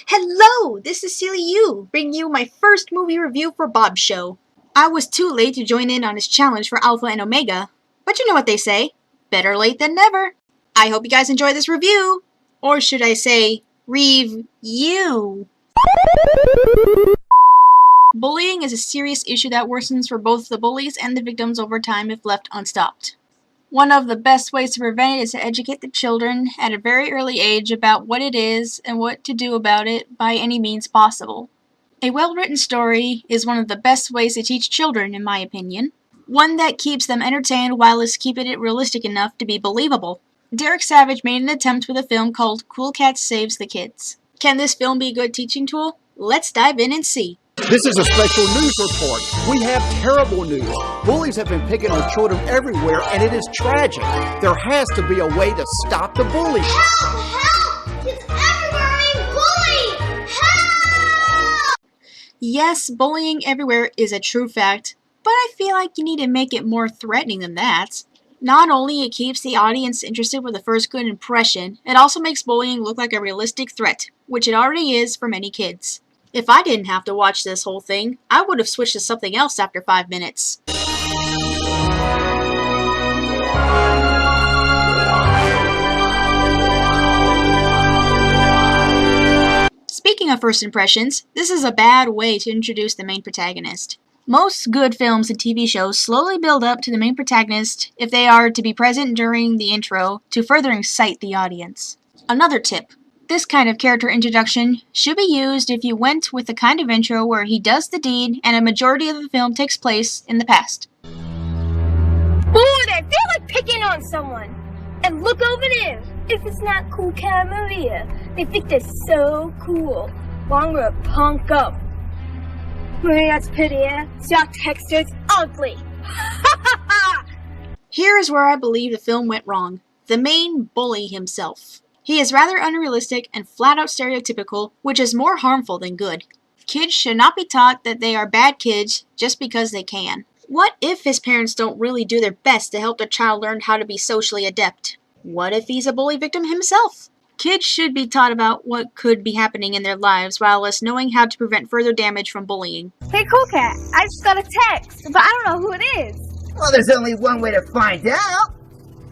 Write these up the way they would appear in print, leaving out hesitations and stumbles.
Hello, this is SillyEwe, bringing you my first movie review for Bob's show. I was too late to join in on his challenge for Alpha and Omega, but you know what they say, better late than never. I hope you guys enjoy this review, or should I say, review. Bullying is a serious issue that worsens for both the bullies and the victims over time if left unstopped. One of the best ways to prevent it is to educate the children at a very early age about what it is and what to do about it by any means possible. A well-written story is one of the best ways to teach children, in my opinion. One that keeps them entertained while it's keeping it realistic enough to be believable. Derek Savage made an attempt with a film called Cool Cat Saves the Kids. Can this film be a good teaching tool? Let's dive in and see. This is a special news report. We have terrible news. Bullies have been picking on children everywhere, and it is tragic. There has to be a way to stop the bullying. Help! Help! It's everywhere being bullied! Help! Yes, bullying everywhere is a true fact, but I feel like you need to make it more threatening than that. Not only it keeps the audience interested with the first good impression, it also makes bullying look like a realistic threat, which it already is for many kids. If I didn't have to watch this whole thing, I would have switched to something else after 5 minutes. Speaking of first impressions, this is a bad way to introduce the main protagonist. Most good films and TV shows slowly build up to the main protagonist if they are to be present during the intro to further excite the audience. Another tip. This kind of character introduction should be used if you went with the kind of intro where he does the deed and a majority of the film takes place in the past. Ooh, they feel like picking on someone. And look over there. If it's not Cool Cat Maria, they think they're so cool. Well, I'm gonna punk up. Maria's prettier, so your texture's ugly. Here is where I believe the film went wrong. The main bully himself. He is rather unrealistic and flat-out stereotypical, which is more harmful than good. Kids should not be taught that they are bad kids just because they can. What if his parents don't really do their best to help their child learn how to be socially adept? What if he's a bully victim himself? Kids should be taught about what could be happening in their lives while us knowing how to prevent further damage from bullying. Hey, Cool Cat, I just got a text, but I don't know who it is. Well, there's only one way to find out.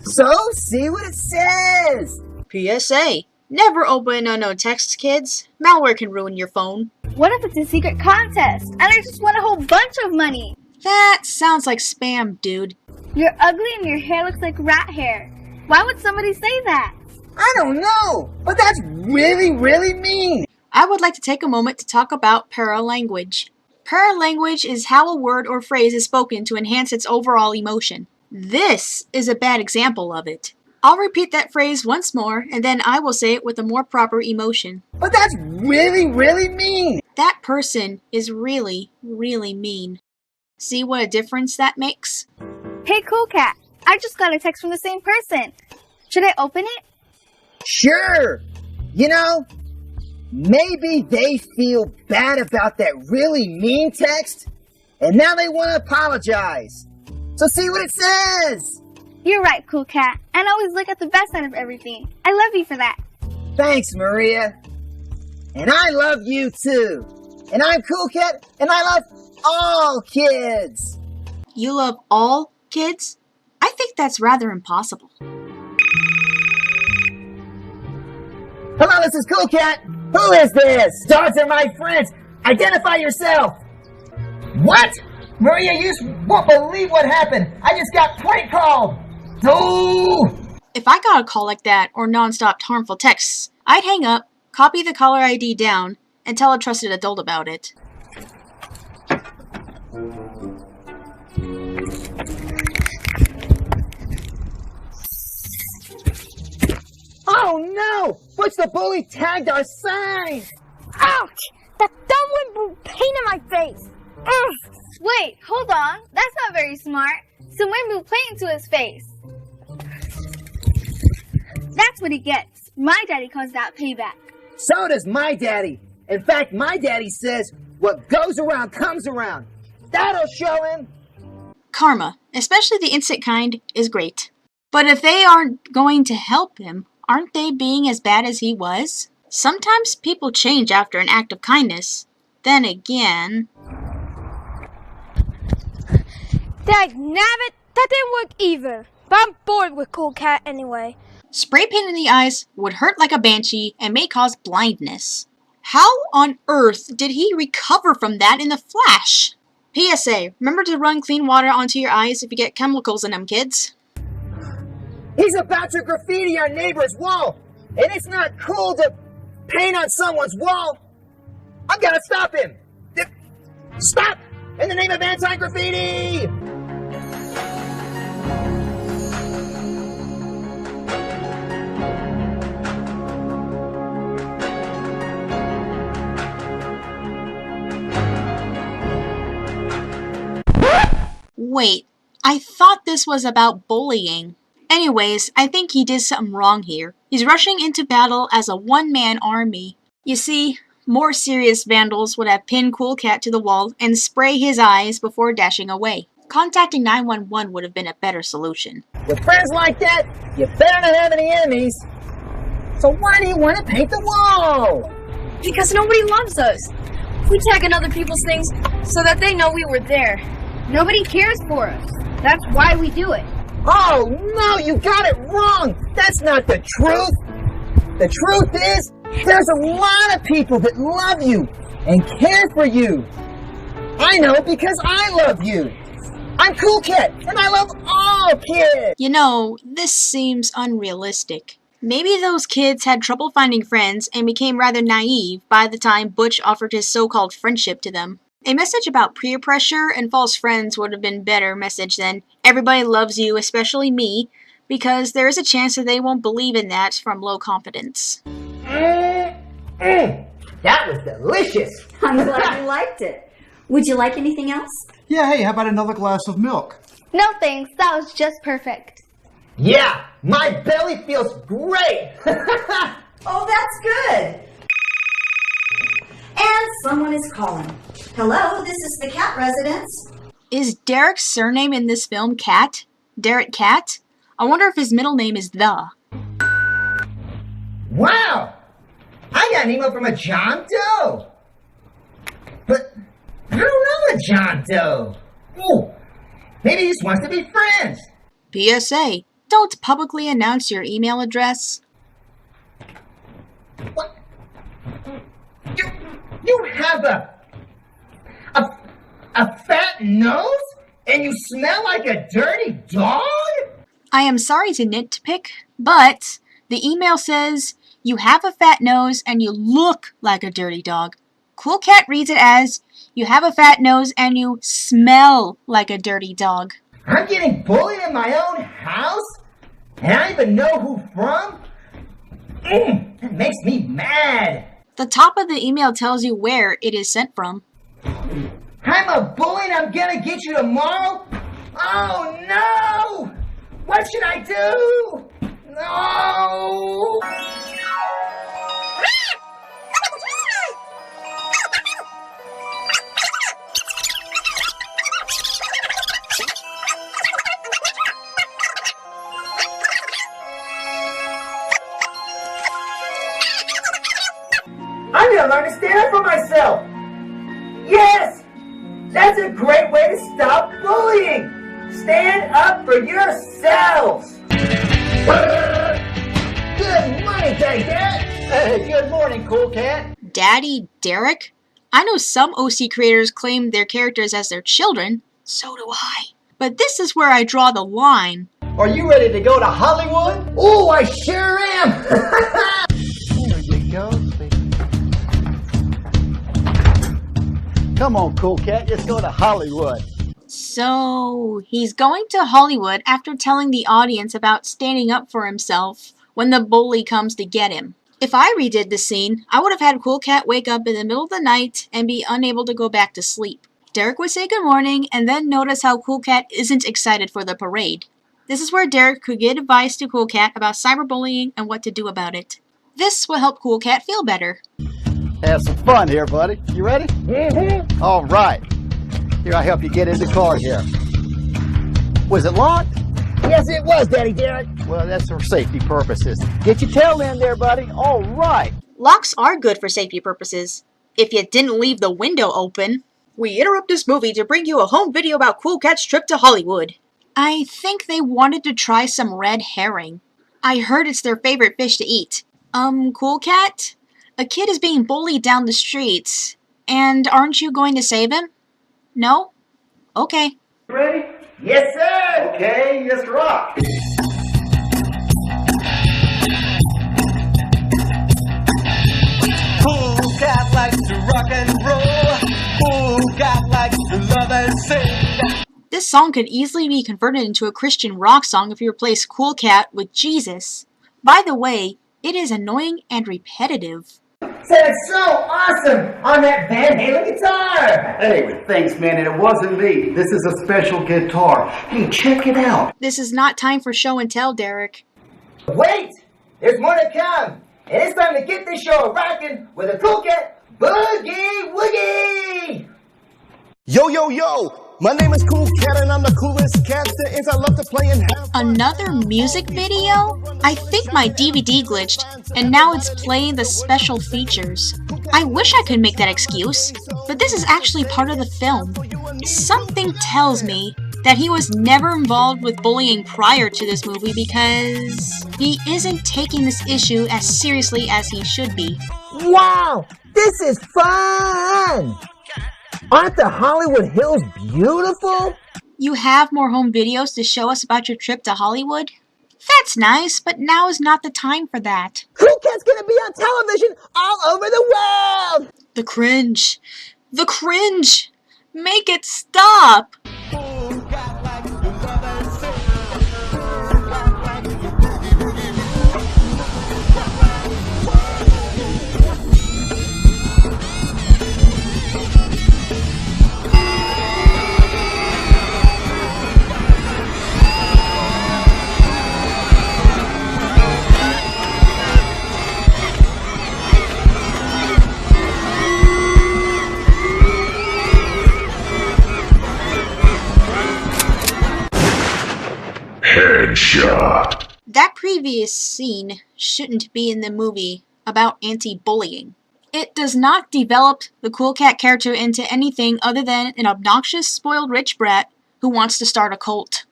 So, see what it says. PSA. Never open unknown texts, kids. Malware can ruin your phone. What if it's a secret contest, and I just won a whole bunch of money? That sounds like spam, dude. You're ugly and your hair looks like rat hair. Why would somebody say that? I don't know, but that's really, really mean. I would like to take a moment to talk about paralanguage. Paralanguage is how a word or phrase is spoken to enhance its overall emotion. This is a bad example of it. I'll repeat that phrase once more, and then I will say it with a more proper emotion. But that's really, really mean. That person is really, really mean. See what a difference that makes? Hey, Cool Cat, I just got a text from the same person. Should I open it? Sure. You know, maybe they feel bad about that really mean text, and now they want to apologize. So see what it says. You're right, Cool Cat, and always look at the best side of everything. I love you for that. Thanks, Maria. And I love you too. And I'm Cool Cat, and I love all kids. You love all kids? I think that's rather impossible. Hello, this is Cool Cat. Who is this? Dogs are my friends. Identify yourself. What? Maria, you won't believe what happened. I just got prank called. No! If I got a call like that, or non-stop harmful texts, I'd hang up, copy the caller ID down, and tell a trusted adult about it. Oh no! What's the bully tagged our sign? Ouch! That dumb wind blew paint in my face. Ugh! Wait, hold on. That's not very smart. Some wind blew paint into his face. That's what he gets. My daddy calls that payback. So does my daddy. In fact, my daddy says, what goes around comes around. That'll show him. Karma, especially the instant kind, is great. But if they aren't going to help him, aren't they being as bad as he was? Sometimes people change after an act of kindness. Then again... Dagnabbit, that didn't work either. But I'm bored with Cool Cat anyway. Spray paint in the eyes would hurt like a banshee and may cause blindness. How on earth did he recover from that in a flash? PSA, remember to run clean water onto your eyes if you get chemicals in them, kids. He's about to graffiti our neighbor's wall, and it's not cool to paint on someone's wall. I've got to stop him. Stop! In the name of anti-graffiti! Wait, I thought this was about bullying. Anyways, I think he did something wrong here. He's rushing into battle as a one-man army. You see, more serious vandals would have pinned Cool Cat to the wall and spray his eyes before dashing away. Contacting 911 would have been a better solution. With friends like that, you better not have any enemies. So why do you want to paint the wall? Because nobody loves us. We tag in other people's things so that they know we were there. Nobody cares for us. That's why we do it. Oh, no, you got it wrong. That's not the truth. The truth is, there's a lot of people that love you and care for you. I know because I love you. I'm Cool Cat, and I love all kids. You know, this seems unrealistic. Maybe those kids had trouble finding friends and became rather naive by the time Butch offered his so-called friendship to them. A message about peer pressure and false friends would have been a better message than everybody loves you, especially me, because there is a chance that they won't believe in that from low confidence. That was delicious. I'm glad you liked it. Would you like anything else? Yeah, hey, how about another glass of milk? No thanks, that was just perfect. Yeah, my belly feels great. Oh, that's good. And someone is calling. Hello, this is the Cat residence. Is Derek's surname in this film Cat? Derek Cat? I wonder if his middle name is The. Wow, I got an email from a John Doe. But I don't know a John Doe. Ooh, maybe he just wants to be friends. PSA, don't publicly announce your email address. What? You have a fat nose and you smell like a dirty dog? I am sorry to nitpick, but the email says, you have a fat nose and you look like a dirty dog. Cool Cat reads it as, you have a fat nose and you smell like a dirty dog. I'm getting bullied in my own house? And I don't even know who from? That makes me mad. The top of the email tells you where it is sent from. I'm a bully and I'm gonna get you tomorrow? Oh no! What should I do? No! I'm gonna learn to stand up for myself! Yes! That's a great way to stop bullying! Stand up for yourselves! Good morning, Daddy Derek! Hey, good morning, Cool Cat! Daddy Derek? I know some OC creators claim their characters as their children. So do I. But this is where I draw the line. Are you ready to go to Hollywood? Oh, I sure am! There you go. Come on, Cool Cat, let's go to Hollywood. So, he's going to Hollywood after telling the audience about standing up for himself when the bully comes to get him. If I redid the scene, I would have had Cool Cat wake up in the middle of the night and be unable to go back to sleep. Derek would say good morning and then notice how Cool Cat isn't excited for the parade. This is where Derek could give advice to Cool Cat about cyberbullying and what to do about it. This will help Cool Cat feel better. Have some fun here, buddy. You ready? Mm-hmm. All right. Here, I help you get in the car here. Was it locked? Yes, it was, Daddy Derek. Well, that's for safety purposes. Get your tail in there, buddy. All right. Locks are good for safety purposes, if you didn't leave the window open. We interrupt this movie to bring you a home video about Cool Cat's trip to Hollywood. I think they wanted to try some red herring. I heard it's their favorite fish to eat. Cool Cat? A kid is being bullied down the street, and aren't you going to save him? No? Okay. Ready? Yes, sir! Okay, let's rock. Cool Cat likes to rock and roll. Cool Cat likes to love and sing. This song could easily be converted into a Christian rock song if you replace Cool Cat with Jesus. By the way, it is annoying and repetitive. Sounds so awesome on that Van Halen guitar! Hey, thanks, man, and it wasn't me. This is a special guitar. Hey, check it out. This is not time for show and tell, Derek. Wait! There's more to come! And it's time to get this show rocking with a Cool Cat Boogie Woogie! Yo, yo, yo! My name is Cool Cat and I'm the coolest cat there is. I love to play and have fun. Another music video? I think my DVD glitched, and now it's playing the special features. I wish I could make that excuse, but this is actually part of the film. Something tells me that he was never involved with bullying prior to this movie because he isn't taking this issue as seriously as he should be. Wow! This is fun! Aren't the Hollywood Hills beautiful? You have more home videos to show us about your trip to Hollywood? That's nice, but now is not the time for that. Cool Cat's gonna be on television all over the world! The cringe. The cringe! Make it stop! Cool Cat likes to love and sing. Headshot. That previous scene shouldn't be in the movie about anti-bullying. It does not develop the Cool Cat character into anything other than an obnoxious, spoiled rich brat who wants to start a cult.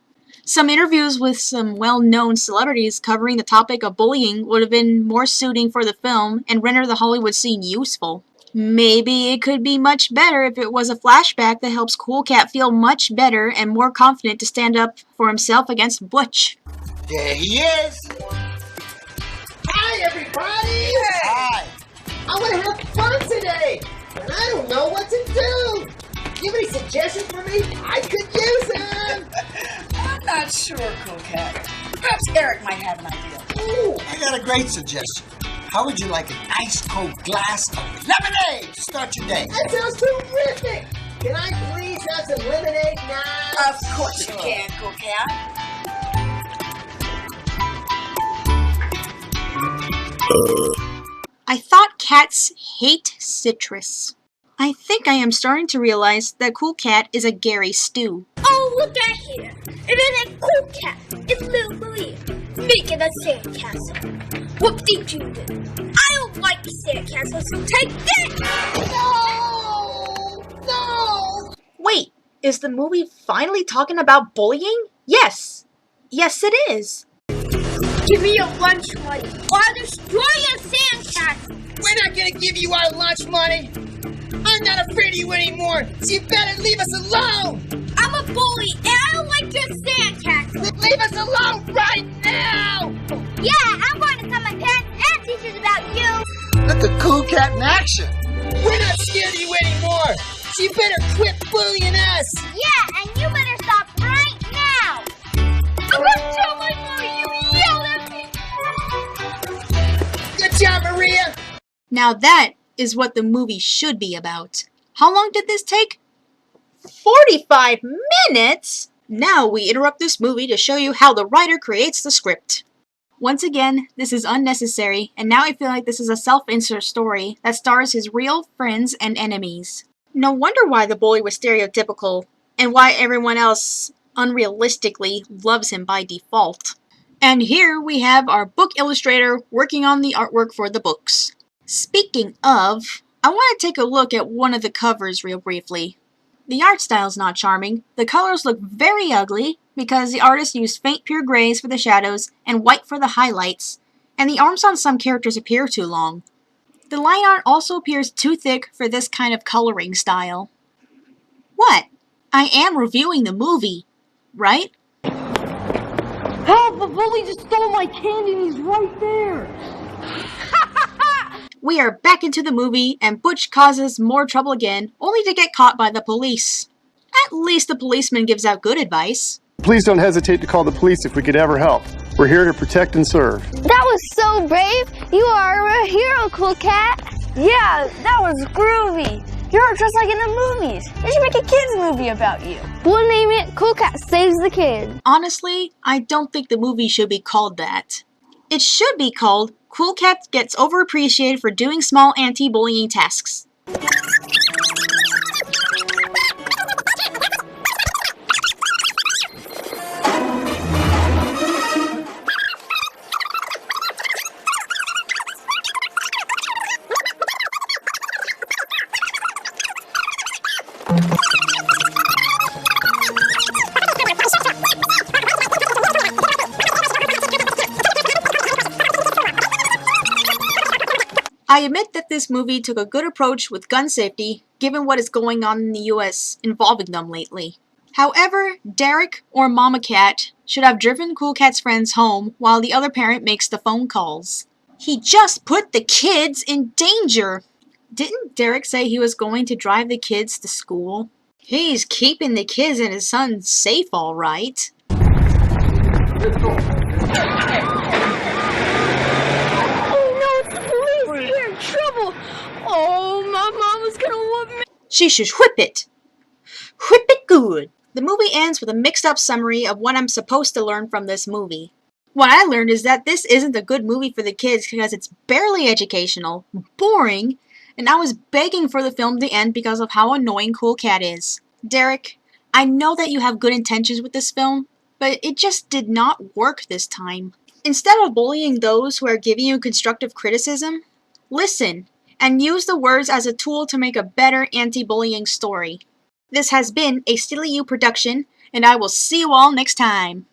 Some interviews with some well-known celebrities covering the topic of bullying would have been more suiting for the film and render the Hollywood scene useful. Maybe it could be much better if it was a flashback that helps Cool Cat feel much better and more confident to stand up for himself against Butch. There he is! Hi, everybody! Hi! I want to have fun today, and I don't know what to do. You have any suggestions for me? I could use them. I'm not sure, Cool Cat. Perhaps Eric might have an idea. Ooh, I got a great suggestion. How would you like an ice cold glass of lemonade to start your day? that sounds terrific. Can I please have some lemonade now? Of course you can, Cool Cat. I thought cats hate citrus. I think I am starting to realize that Cool Cat is a Gary Stew. Oh, look at here. It isn't Cool Cat. It's Little Maria making a sandcastle. Whoop-de-doo. I don't like the sandcastle, so take this. No! No! Wait, is the movie finally talking about bullying? Yes. Yes, it is. Give me your lunch money, or I'll destroy your sandcastle. We're not gonna give you our lunch money. I'm not afraid of you anymore, so you better leave us alone. I'm a bully, and I don't like your sandcastle. Leave us alone right now. Yeah, I'm going to tell my parents and teachers about you. Look at Cool Cat in action. We're not scared of you anymore, so you better quit bullying us. Yeah, and you better stop right now. I'm going to tell my mother you yelled at me. Good job, Maria. Now that is what the movie should be about. How long did this take? 45 minutes? Now we interrupt this movie to show you how the writer creates the script. Once again, this is unnecessary, and now I feel like this is a self-insert story that stars his real friends and enemies. No wonder why the bully was stereotypical, and why everyone else unrealistically loves him by default. And here we have our book illustrator working on the artwork for the books. Speaking of, I want to take a look at one of the covers real briefly. The art style's not charming, the colors look very ugly because the artist used faint pure grays for the shadows and white for the highlights, and the arms on some characters appear too long. The line art also appears too thick for this kind of coloring style. What? I am reviewing the movie, right? Help! The bully just stole my candy and he's right there! We are back into the movie, and Butch causes more trouble again, only to get caught by the police. At least the policeman gives out good advice. Please don't hesitate to call the police if we could ever help. We're here to protect and serve. That was so brave. You are a hero, Cool Cat. Yeah, that was groovy. You're just like in the movies. They should make a kids movie about you. We'll name it Cool Cat Saves the Kid. Honestly, I don't think the movie should be called that. It should be called Cool Cat Gets Overappreciated for Doing Small Anti-Bullying Tasks. I admit that this movie took a good approach with gun safety, given what is going on in the US involving them lately. However, Derek or Mama Cat should have driven Cool Cat's friends home while the other parent makes the phone calls. He just put the kids in danger! Didn't Derek say he was going to drive the kids to school? He's keeping the kids and his son safe, all right. Oh, my mama's gonna whoop me. She should whip it. Whip it good. The movie ends with a mixed up summary of what I'm supposed to learn from this movie. What I learned is that this isn't a good movie for the kids because it's barely educational, boring, and I was begging for the film to end because of how annoying Cool Cat is. Derek, I know that you have good intentions with this film, but it just did not work this time. Instead of bullying those who are giving you constructive criticism, listen and use the words as a tool to make a better anti-bullying story. This has been a SillyEwe production, and I will see you all next time.